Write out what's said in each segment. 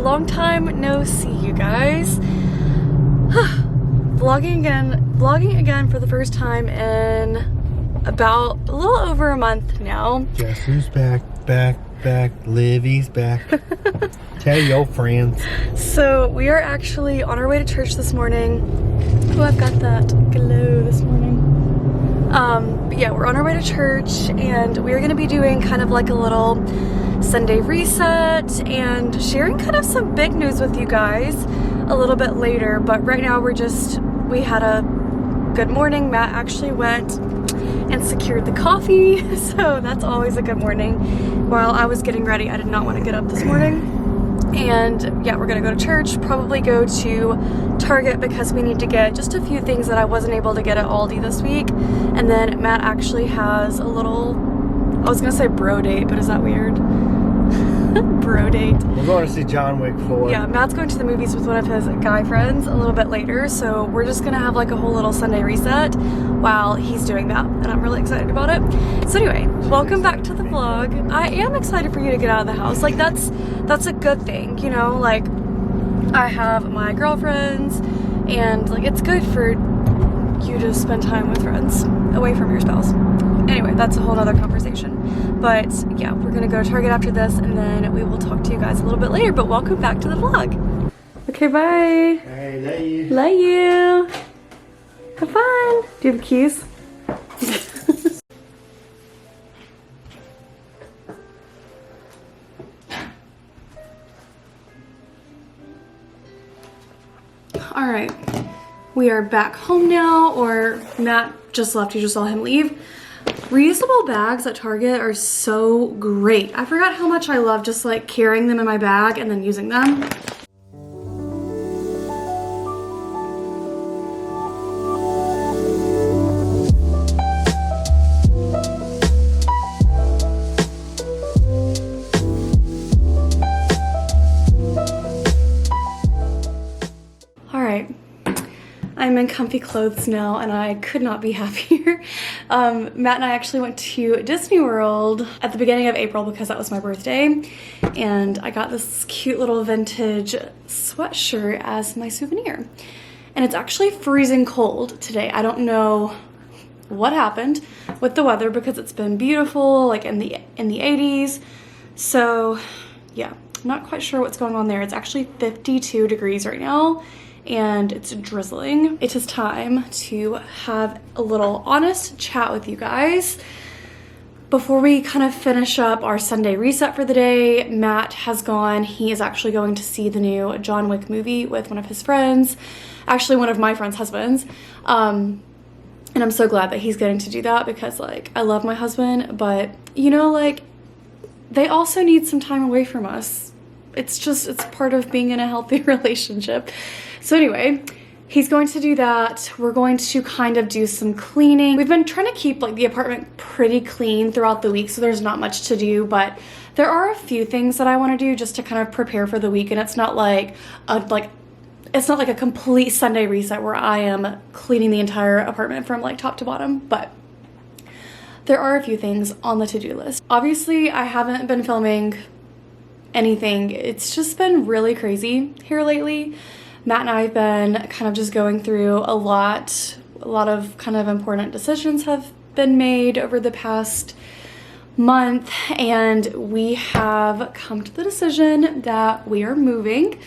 long time no see, you guys. Vlogging again for the first time in about a little over a month now. Guess who's back? Livy's back. Tell your friends. So we are actually on our way to church this morning. Oh, I've got that glow this morning. But yeah, we're on our way to church, and we're gonna be doing kind of like a little Sunday reset and sharing kind of some big news with you guys a little bit later. But right now we had a good morning. Matt actually went and secured the coffee, so that's always a good morning. While I was getting ready, I did not want to get up this morning. And yeah, we're gonna go to church, probably go to Target because we need to get just a few things that I wasn't able to get at Aldi this week. And then Matt actually has a little, I was gonna say bro date, but is that weird? Bro date. We're going to see John Wick 4. Yeah, Matt's going to the movies with one of his guy friends a little bit later, so we're just gonna have like a whole little Sunday reset while he's doing that, and I'm really excited about it. So anyway, welcome back to the vlog. I am excited for you to get out of the house. Like that's a good thing, you know, like I have my girlfriends, and like it's good for you to spend time with friends away from your spouse. Anyway, that's a whole other conversation. But yeah, we're gonna go to Target after this, and then we will talk to you guys a little bit later. But welcome back to the vlog. Okay, bye. Hey, love you. Love you. Have fun. Do you have keys? All right, we are back home now, or Matt just left, you just saw him leave. Reusable bags at Target are so great. I forgot how much I love just like carrying them in my bag and then using them. I'm in comfy clothes now, and I could not be happier. Matt and I actually went to Disney World at the beginning of April because that was my birthday, and I got this cute little vintage sweatshirt as my souvenir. And it's actually freezing cold today. I don't know what happened with the weather because it's been beautiful, like in the 80s. So yeah, I'm not quite sure what's going on there. It's actually 52 degrees right now, and it's drizzling. It is time to have a little honest chat with you guys. Before we kind of finish up our Sunday reset for the day, Matt has gone, he is actually going to see the new John Wick movie with one of his friends, actually one of my friend's husbands. And I'm so glad that he's getting to do that because like, I love my husband, but you know, like they also need some time away from us. It's part of being in a healthy relationship. So anyway, he's going to do that. We're going to kind of do some cleaning. We've been trying to keep like the apartment pretty clean throughout the week, so there's not much to do, but there are a few things that I want to do just to kind of prepare for the week. And it's not like a complete Sunday reset where I am cleaning the entire apartment from like top to bottom, but there are a few things on the to-do list. Obviously, I haven't been filming anything. It's just been really crazy here lately. Matt and I have been kind of just going through a lot of kind of important decisions have been made over the past month, and we have come to the decision that we are moving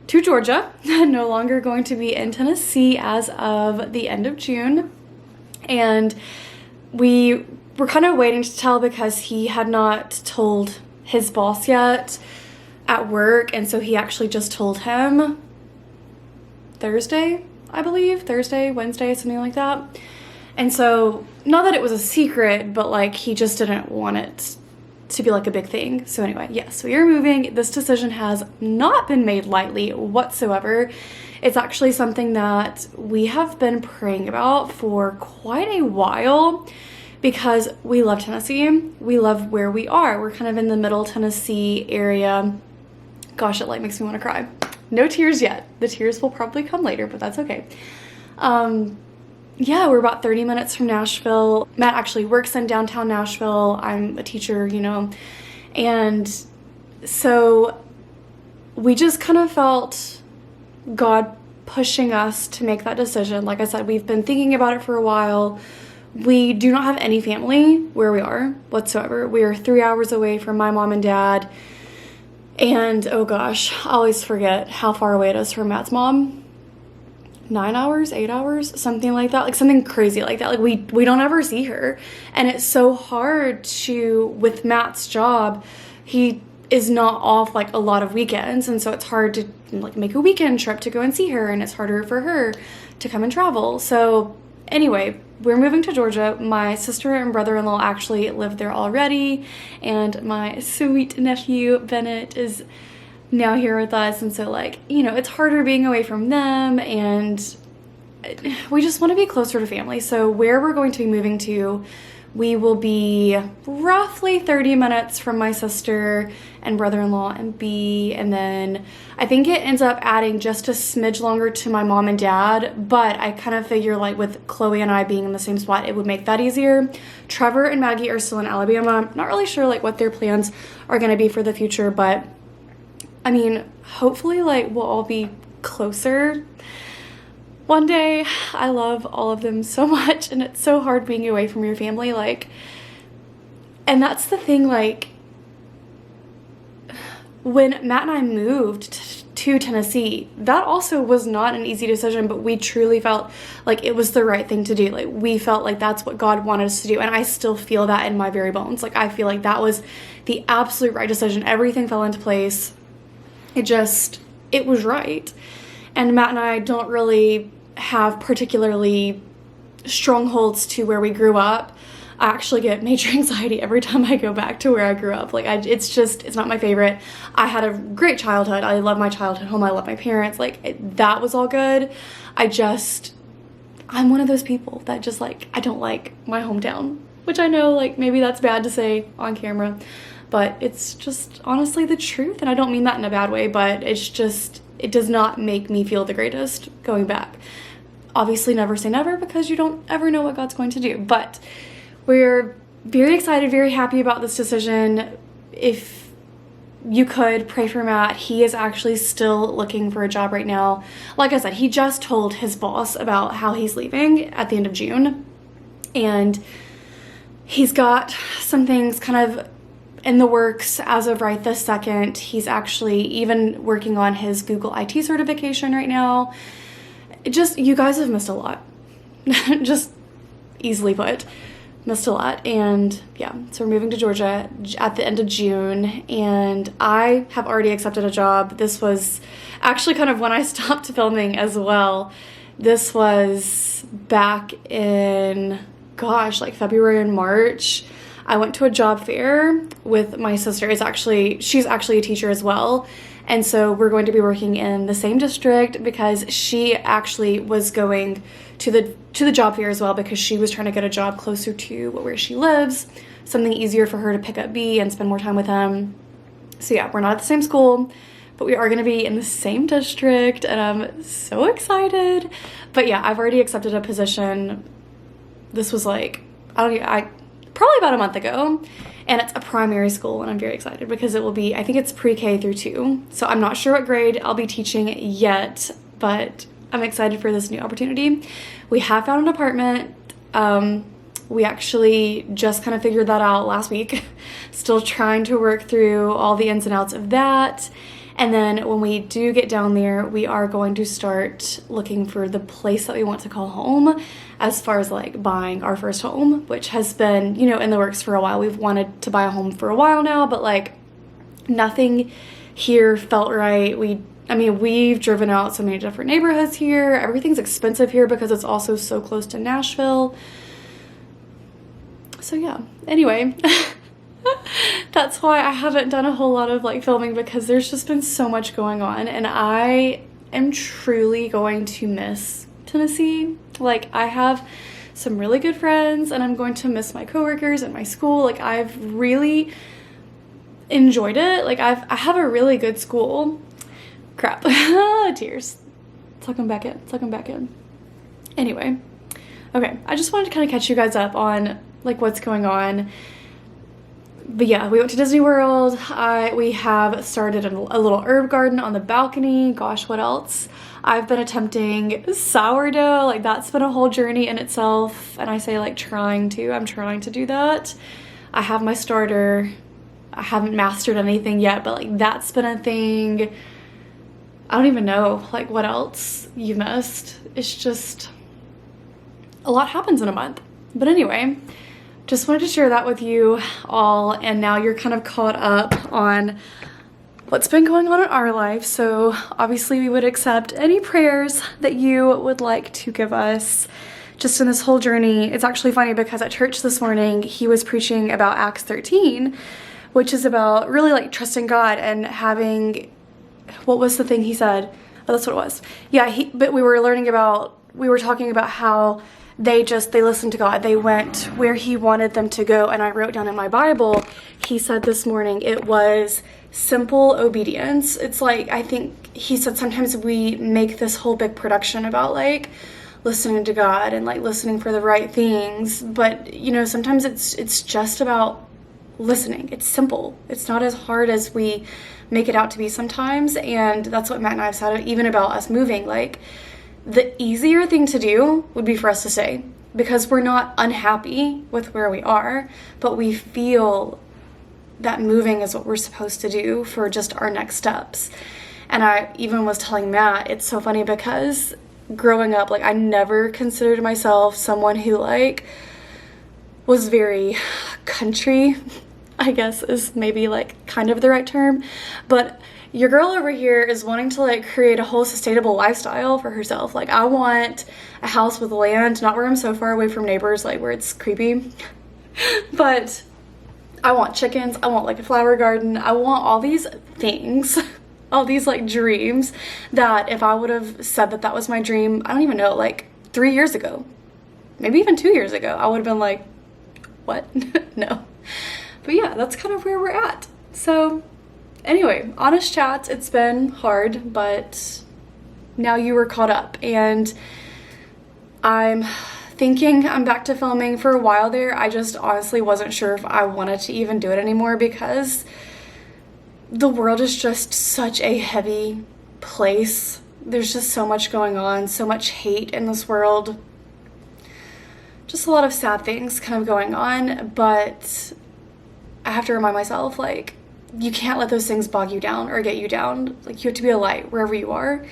to Georgia, no longer going to be in Tennessee as of the end of June. And we were kind of waiting to tell because he had not told his boss yet at work, and so he actually just told him Thursday, I believe, Thursday, Wednesday, something like that. And so, not that it was a secret, but like he just didn't want it to be like a big thing. So anyway, yes, we are moving. This decision has not been made lightly whatsoever. It's actually something that we have been praying about for quite a while because we love Tennessee. We love where we are. We're kind of in the middle Tennessee area. Gosh, it like makes me want to cry. No tears yet. The tears will probably come later, but that's okay. Yeah, we're about 30 minutes from Nashville. Matt actually works in downtown Nashville. I'm a teacher, you know, and so we just kind of felt God pushing us to make that decision. Like I said, we've been thinking about it for a while. We do not have any family where we are whatsoever. We are 3 hours away from my mom and dad. And oh gosh, I always forget how far away it is from Matt's mom. 9 hours, 8 hours, something like that. Like something crazy like that. Like we don't ever see her. And it's so hard to, with Matt's job, he is not off like a lot of weekends. And so it's hard to like make a weekend trip to go and see her. And it's harder for her to come and travel. So anyway, we're moving to Georgia. My sister and brother-in-law actually live there already. And my sweet nephew, Bennett, is now here with us. And so like, you know, it's harder being away from them. And we just want to be closer to family. So where we're going to be moving to, we will be roughly 30 minutes from my sister and brother-in-law and B. And then I think it ends up adding just a smidge longer to my mom and dad. But I kind of figure like with Chloe and I being in the same spot, it would make that easier. Trevor and Maggie are still in Alabama. Not really sure like what their plans are going to be for the future. But I mean, hopefully like we'll all be closer one day. I love all of them so much, and it's so hard being away from your family, like, and that's the thing, like, when Matt and I moved to Tennessee, that also was not an easy decision, but we truly felt like it was the right thing to do. Like, we felt like that's what God wanted us to do, and I still feel that in my very bones. Like, I feel like that was the absolute right decision. Everything fell into place. It was right. And Matt and I don't really have particularly strongholds to where we grew up. I actually get major anxiety every time I go back to where I grew up. Like, it's not my favorite. I had a great childhood. I love my childhood home. I love my parents. Like, that was all good. I'm one of those people that just, like, I don't like my hometown, which I know, like, maybe that's bad to say on camera, but it's just honestly the truth. And I don't mean that in a bad way, but it's just, it does not make me feel the greatest going back. Obviously, never say never, because you don't ever know what God's going to do. But we're very excited, very happy about this decision. If you could pray for Matt, he is actually still looking for a job right now. Like I said, he just told his boss about how he's leaving at the end of June. And he's got some things kind of in the works as of right this second. He's actually even working on his Google IT certification right now. You guys have missed a lot. Just easily put, missed a lot. And yeah, so we're moving to Georgia at the end of June, and I have already accepted a job. This was actually kind of when I stopped filming as well. This was back in, gosh, like February and March. I went to a job fair with my sister. She's actually a teacher as well. And so we're going to be working in the same district, because she actually was going to the job fair as well, because she was trying to get a job closer to where she lives, something easier for her to pick up B and spend more time with him. So yeah, we're not at the same school, but we are going to be in the same district, and I'm so excited. But yeah, I've already accepted a position. This was like, probably about a month ago, and it's a primary school, and I'm very excited because it will be, I think it's pre-K through 2. So I'm not sure what grade I'll be teaching yet, but I'm excited for this new opportunity. We have found an apartment. We actually just kind of figured that out last week. Still trying to work through all the ins and outs of that. And then when we do get down there, we are going to start looking for the place that we want to call home, as far as like buying our first home, which has been, you know, in the works for a while. We've wanted to buy a home for a while now, but like nothing here felt right. We've driven out so many different neighborhoods here. Everything's expensive here because it's also so close to Nashville. So yeah, anyway. That's why I haven't done a whole lot of like filming, because there's just been so much going on, and I am truly going to miss Tennessee. Like, I have some really good friends, and I'm going to miss my coworkers and my school. Like, I've really enjoyed it. Like, I have a really good school. Crap. Tears. Tuck them back in. Anyway. Okay, I just wanted to kind of catch you guys up on like what's going on. But yeah, we went to Disney World. We have started a little herb garden on the balcony. Gosh, what else? I've been attempting sourdough. Like, that's been a whole journey in itself. And I say like I'm trying to do that. I have my starter. I haven't mastered anything yet, but like that's been a thing. I don't even know like what else you missed. It's just a lot happens in a month. But anyway, just wanted to share that with you all, and now you're kind of caught up on what's been going on in our life. So obviously we would accept any prayers that you would like to give us just in this whole journey. It's actually funny because at church this morning, he was preaching about Acts 13, which is about really like trusting God and having, what was the thing he said? Oh, that's what it was. Yeah, but we were talking about how they listened to God. They went where he wanted them to go. And I wrote down in my Bible, he said this morning, it was simple obedience. It's like, I think he said sometimes we make this whole big production about like listening to God and like listening for the right things. But you know, sometimes it's just about listening. It's simple. It's not as hard as we make it out to be sometimes. And that's what Matt and I have said, even about us moving. Like, the easier thing to do would be for us to stay, because we're not unhappy with where we are, but we feel that moving is what we're supposed to do for just our next steps. And I even was telling Matt, it's so funny because growing up, like, I never considered myself someone who like was very country, I guess is maybe like kind of the right term, but your girl over here is wanting to like create a whole sustainable lifestyle for herself. Like, I want a house with land, not where I'm so far away from neighbors, like where it's creepy, but I want chickens. I want like a flower garden. I want all these things, all these like dreams that if I would have said that was my dream, I don't even know, like 3 years ago, maybe even 2 years ago, I would have been like, what? No. But yeah, that's kind of where we're at. So anyway, honest chats, it's been hard, but now you were caught up, and I'm thinking I'm back to filming. For a while there, I just honestly wasn't sure if I wanted to even do it anymore, because the world is just such a heavy place. There's just so much going on, so much hate in this world, just a lot of sad things kind of going on. But I have to remind myself, like, you can't let those things bog you down or get you down. Like, you have to be a light wherever you are.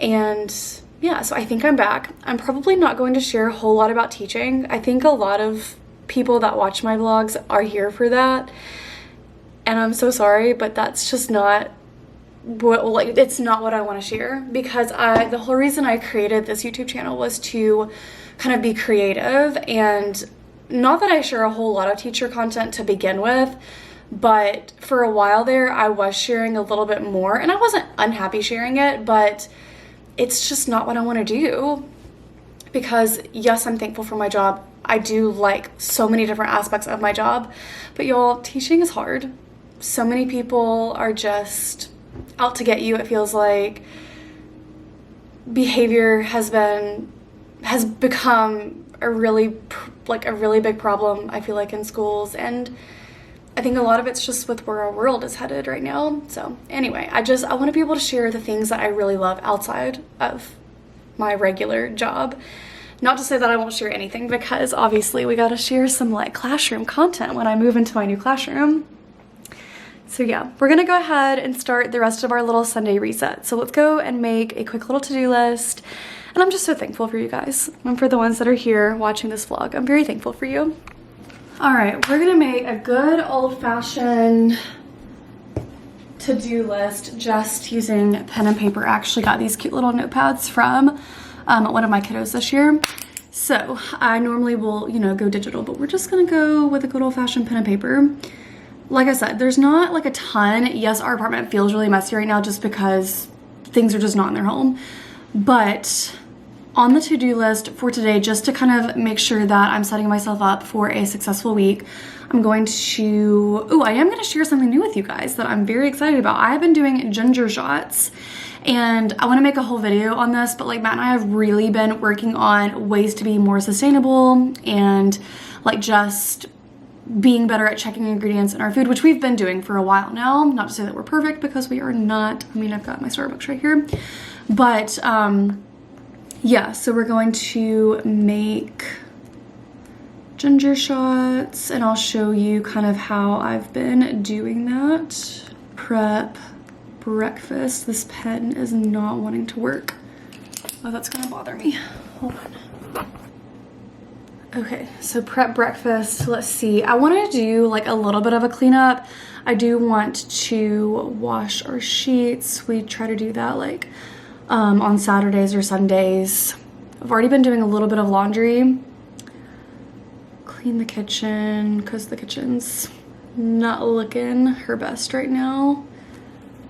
And yeah, so I think I'm back. I'm probably not going to share a whole lot about teaching. I think a lot of people that watch my vlogs are here for that. And I'm so sorry, but that's just not what, like, it's not what I want to share, because the whole reason I created this YouTube channel was to kind of be creative. And not that I share a whole lot of teacher content to begin with, but for a while there, I was sharing a little bit more, and I wasn't unhappy sharing it, but it's just not what I want to do. Because yes, I'm thankful for my job. I do like so many different aspects of my job, but y'all, teaching is hard. So many people are just out to get you. It feels like behavior has become a really big problem, I feel like, in schools. And I think a lot of it's just with where our world is headed right now. So anyway, I want to be able to share the things that I really love outside of my regular job. Not to say that I won't share anything, because obviously we got to share some like classroom content when I move into my new classroom. So yeah, we're going to go ahead and start the rest of our little Sunday reset. So let's go and make a quick little to-do list. And I'm just so thankful for you guys and for the ones that are here watching this vlog. I'm very thankful for you. All right, we're gonna make a good old-fashioned to-do list just using pen and paper. I actually got these cute little notepads from one of my kiddos this year. So I normally will, you know, go digital, but we're just gonna go with a good old-fashioned pen and paper. Like I said, there's not like a ton. Yes, our apartment feels really messy right now just because things are just not in their home. But on the to-do list for today, just to kind of make sure that I'm setting myself up for a successful week, I am going to share something new with you guys that I'm very excited about. I have been doing ginger shots, and I want to make a whole video on this, but like Matt and I have really been working on ways to be more sustainable and like just being better at checking ingredients in our food, which we've been doing for a while now. Not to say that we're perfect, because we are not. I mean, I've got my Starbucks right here. But yeah, so we're going to make ginger shots, and I'll show you kind of how I've been doing that. Prep breakfast. This pen is not wanting to work. Oh, that's gonna bother me. Hold on. Okay, so prep breakfast. Let's see. I want to do like a little bit of a cleanup. I do want to wash our sheets. We try to do that like on Saturdays or Sundays. I've already been doing a little bit of laundry. Clean the kitchen, because the kitchen's not looking her best right now.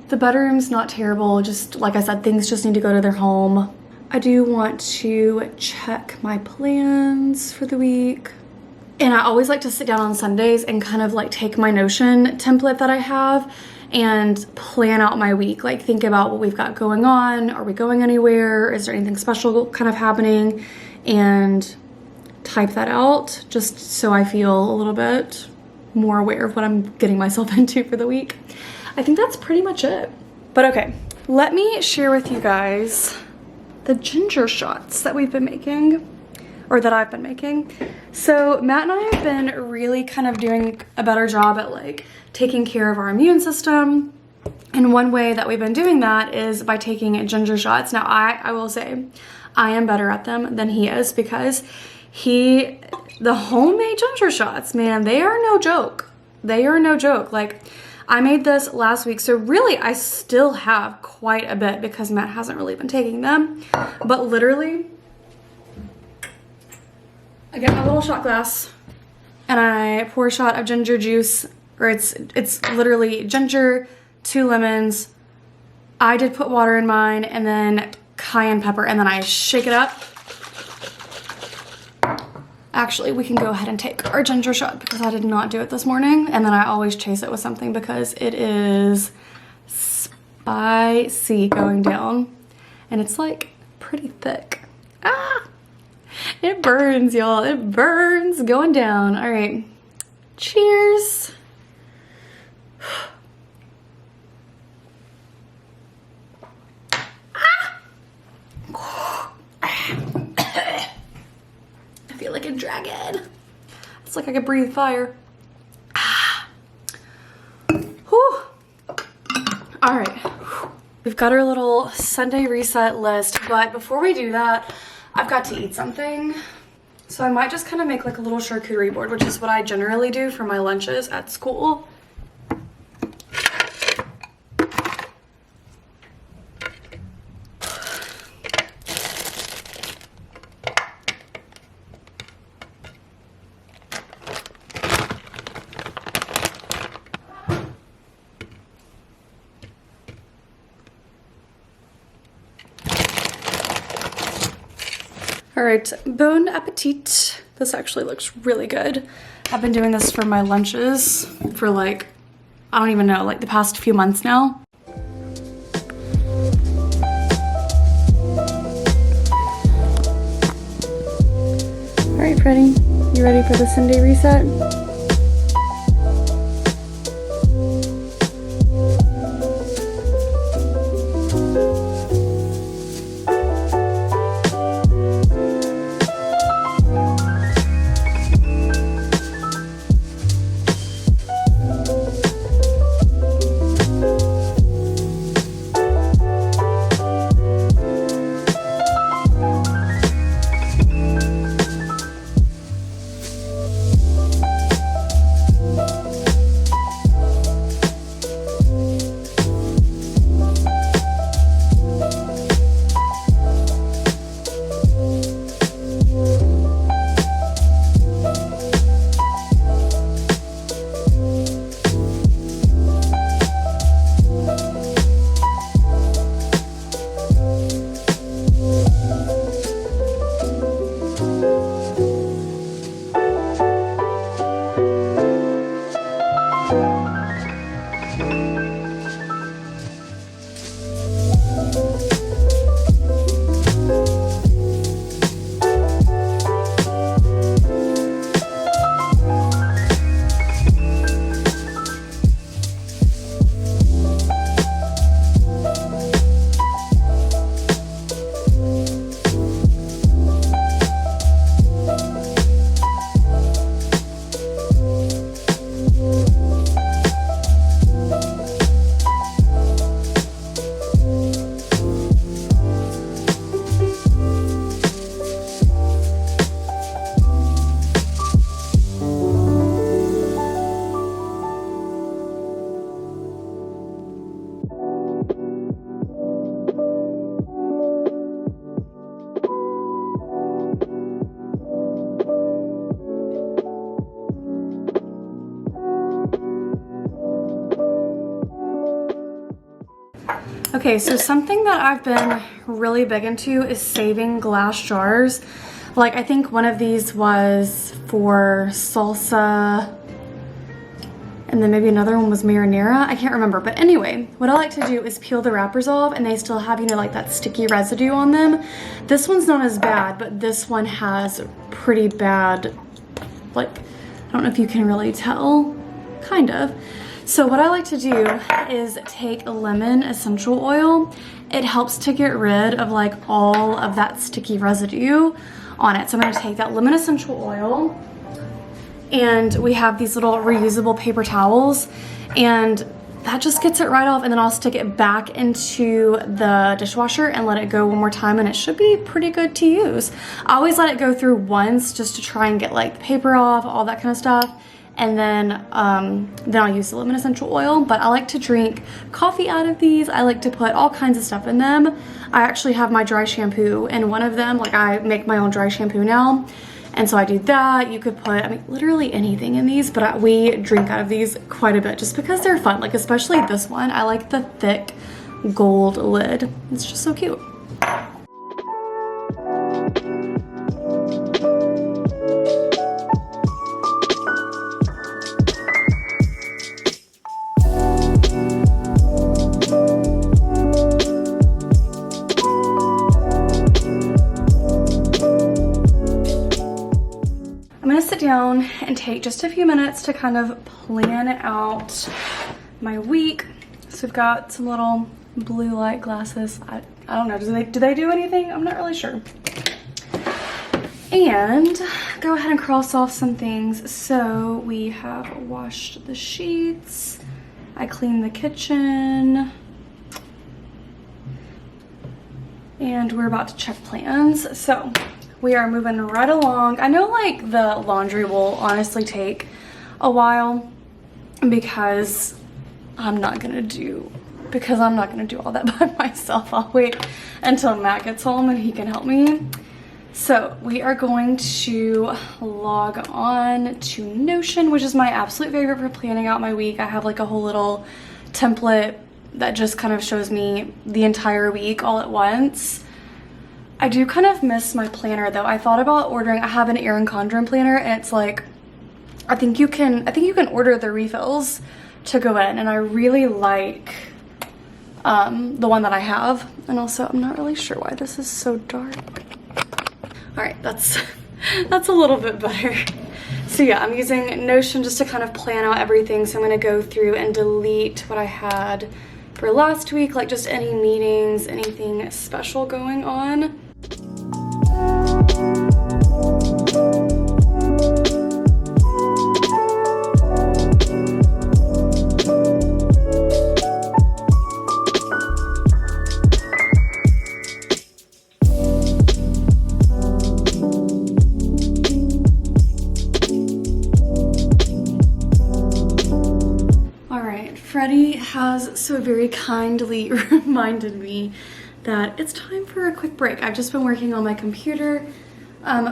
The bedroom's not terrible. Just like I said, things just need to go to their home. I do want to check my plans for the week. And I always like to sit down on Sundays and kind of like take my Notion template that I have and plan out my week. Like think about what we've got going on. Are we going anywhere? Is there anything special kind of happening? And type that out just so I feel a little bit more aware of what I'm getting myself into for the week. I think that's pretty much it. But okay, let me share with you guys the ginger shots that we've been making, or that I've been making. So Matt and I have been really kind of doing a better job at like taking care of our immune system. And one way that we've been doing that is by taking ginger shots. Now I will say I am better at them than he is, because the homemade ginger shots, man, they are no joke. They are no joke. Like, I made this last week, so really I still have quite a bit because Matt hasn't really been taking them. But literally, I get my little shot glass and I pour a shot of ginger juice, or it's literally ginger, 2 lemons. I did put water in mine, and then cayenne pepper, and then I shake it up. Actually, we can go ahead and take our ginger shot because I did not do it this morning. And then I always chase it with something because it is spicy going down. And it's like pretty thick. Ah! It burns, y'all. It burns going down. All right. Cheers. I feel like a dragon. It's like I could breathe fire. Whew. All right. We've got our little Sunday reset list, but before we do that, I've got to eat something. So I might just kind of make like a little charcuterie board, which is what I generally do for my lunches at school. All right, bon appetit. This actually looks really good. I've been doing this for my lunches for like, I don't even know, like the past few months now. All right, Freddie, you ready for the Sunday reset? Okay, so something that I've been really big into is saving glass jars. Like I think one of these was for salsa, and then maybe another one was marinara. I can't remember, but anyway, what I like to do is peel the wrappers off and they still have, you know, like that sticky residue on them. This one's not as bad, but this one has pretty bad, like, I don't know if you can really tell, kind of. So what I like to do is take lemon essential oil. It helps to get rid of like all of that sticky residue on it. So I'm gonna take that lemon essential oil, and we have these little reusable paper towels, and that just gets it right off, and then I'll stick it back into the dishwasher and let it go one more time, and it should be pretty good to use. I always let it go through once just to try and get like the paper off, all that kind of stuff, and then I'll use the lemon essential oil. But I like to drink coffee out of these. I like to put all kinds of stuff in them. I actually have my dry shampoo in one of them. Like I make my own dry shampoo now. And so I do that. You could put, I mean, literally anything in these, but we drink out of these quite a bit just because they're fun. Like especially this one. I like the thick gold lid. It's just so cute. Down and take just a few minutes to kind of plan out my week. So we've got some little blue light glasses. I don't know, do they do anything? I'm not really sure. And go ahead and cross off some things. So we have washed the sheets. I cleaned the kitchen. And we're about to check plans. So we are moving right along. I know like the laundry will honestly take a while because I'm not gonna do all that by myself. I'll wait until Matt gets home and he can help me. So we are going to log on to Notion, which is my absolute favorite for planning out my week. I have like a whole little template that just kind of shows me the entire week all at once. I do kind of miss my planner though. I thought about ordering, I have an Erin Condren planner, and it's like, I think you can order the refills to go in, and I really like the one that I have. And also I'm not really sure why this is so dark. All right, that's a little bit better. So yeah, I'm using Notion just to kind of plan out everything. So I'm gonna go through and delete what I had for last week, like just any meetings, anything special going on. Freddie has so very kindly reminded me that it's time for a quick break. I've just been working on my computer,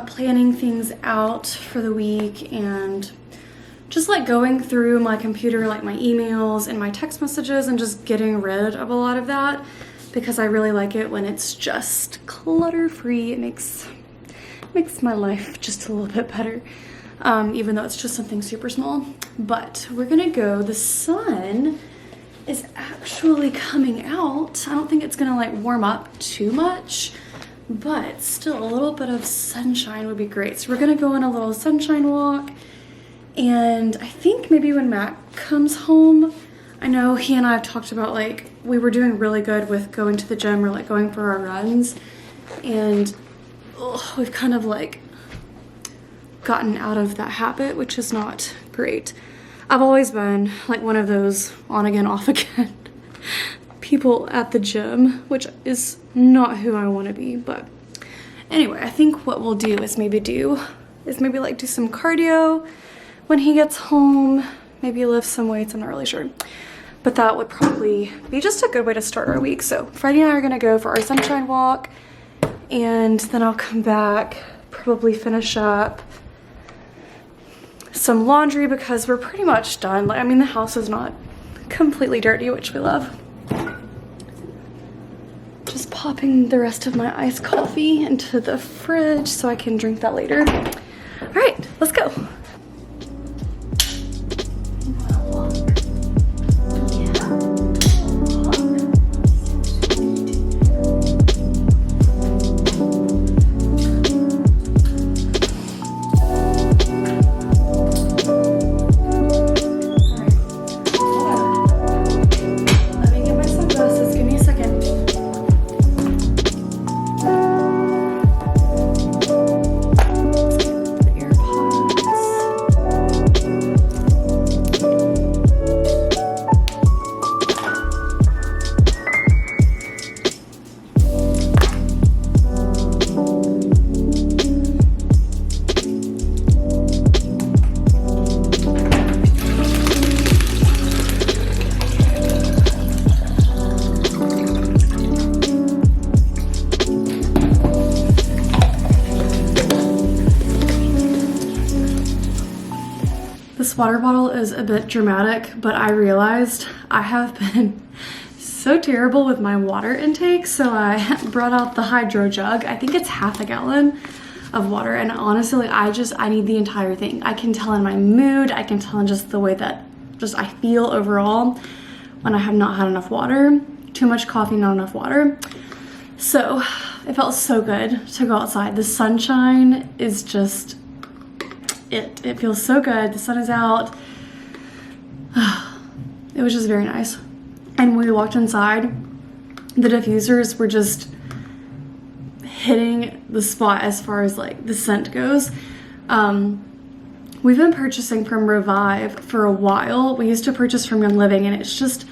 planning things out for the week, and just like going through my computer, like my emails and my text messages, and just getting rid of a lot of that because I really like it when it's just clutter-free. It makes my life just a little bit better. Even though it's just something super small. But we're gonna go. The sun is actually coming out. I don't think it's gonna like warm up too much, but still a little bit of sunshine would be great. So we're gonna go on a little sunshine walk, and I think maybe when Matt comes home, I know he and I have talked about like we were doing really good with going to the gym or like going for our runs, and we've kind of like gotten out of that habit, which is not great. I've always been like one of those on again, off again people at the gym, which is not who I want to be. But anyway, I think what we'll do is maybe like do some cardio when he gets home, maybe lift some weights. I'm not really sure, but that would probably be just a good way to start our week. So Freddie and I are gonna go for our sunshine walk, and then I'll come back, probably finish up some laundry because we're pretty much done. Like, I mean, the house is not completely dirty, which we love. popping the rest of my iced coffee into the fridge so I can drink that later. All right, let's go. This water bottle is a bit dramatic, but I realized I have been so terrible with my water intake, so I brought out the hydro jug. I think it's half a gallon of water, and honestly, I need the entire thing. I can tell in my mood, I can tell in just the way that I feel overall when I have not had enough water. Too much coffee, not enough water. So it felt so good to go outside. The sunshine is just it feels so good. The sun is out. It was just very nice. And when we walked inside, the diffusers were just hitting the spot as far as like the scent goes. We've been purchasing from Revive for a while. We used to purchase from Young Living, and it's just,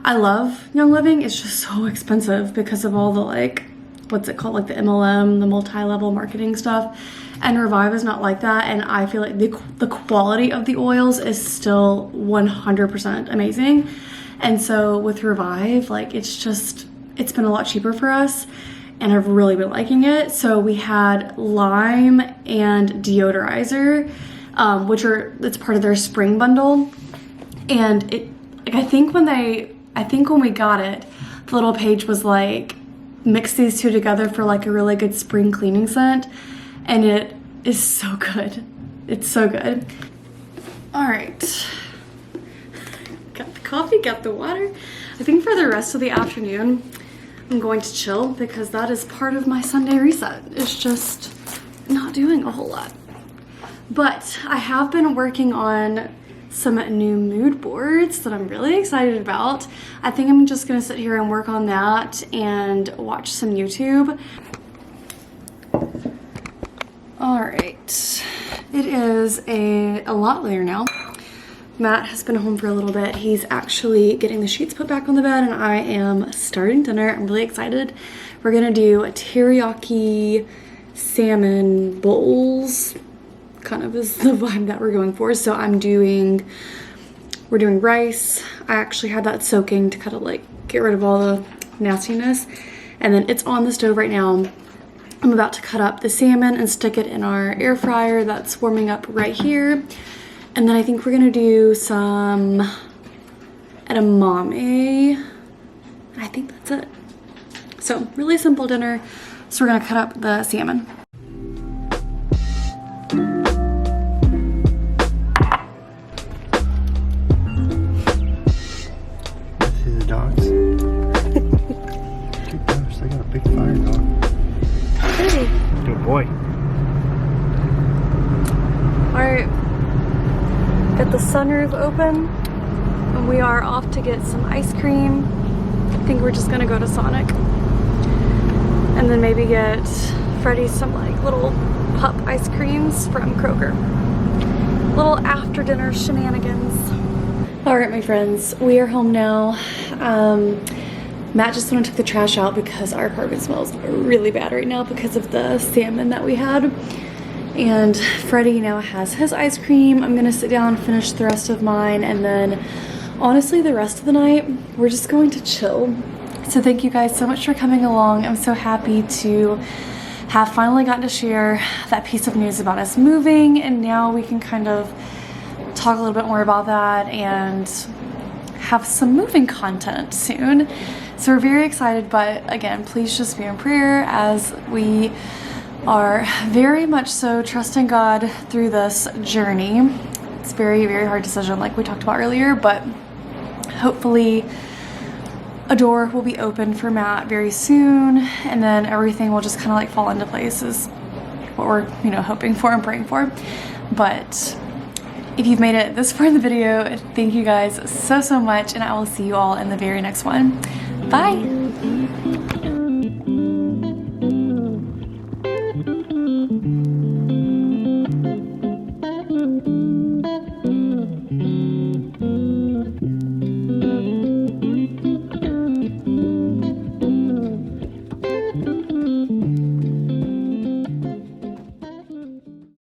I love Young Living. It's just so expensive because of all the like, what's it called, like the MLM, the multi-level marketing stuff. And Revive is not like that, and I feel like the quality of the oils is still 100% amazing. And so with Revive, like it's been a lot cheaper for us, and I've really been liking it. So we had lime and deodorizer, it's part of their spring bundle. And I think when we got it, the little page was like, mix these two together for like a really good spring cleaning scent. And it is so good. It's so good. All right. Got the coffee, got the water. I think for the rest of the afternoon, I'm going to chill because that is part of my Sunday reset. It's just not doing a whole lot. But I have been working on some new mood boards that I'm really excited about. I think I'm just gonna sit here and work on that and watch some YouTube. All right, it is a lot later now. Matt has been home for a little bit. He's actually getting the sheets put back on the bed, and I am starting dinner. I'm really excited. We're gonna do a teriyaki salmon bowls, kind of is the vibe that we're going for. So we're doing rice. I actually had that soaking to kind of like get rid of all the nastiness. And then it's on the stove right now. I'm about to cut up the salmon and stick it in our air fryer that's warming up right here. And then I think we're gonna do some edamame. I think that's it. So really simple dinner. So we're gonna cut up the salmon. See the dogs? Gosh, they got a big fire dog. Hey. Good boy. Alright, got the sunroof open, and we are off to get some ice cream. I think we're just gonna go to Sonic, and then maybe get Freddie some like little pup ice creams from Kroger. Little after dinner shenanigans. Alright, my friends, we are home now. Matt just went and took the trash out because our apartment smells really bad right now because of the salmon that we had. And Freddie now has his ice cream. I'm gonna sit down and finish the rest of mine, and then honestly the rest of the night we're just going to chill. So thank you guys so much for coming along. I'm so happy to have finally gotten to share that piece of news about us moving, and now we can kind of talk a little bit more about that and have some moving content soon. So we're very excited, but again, please just be in prayer as we are very much so trusting God through this journey. It's very, very hard decision like we talked about earlier, but hopefully a door will be open for Matt very soon, and then everything will just kind of like fall into place is what we're, you know, hoping for and praying for. But if you've made it this far in the video, thank you guys so much, and I will see you all in the very next one. Bye!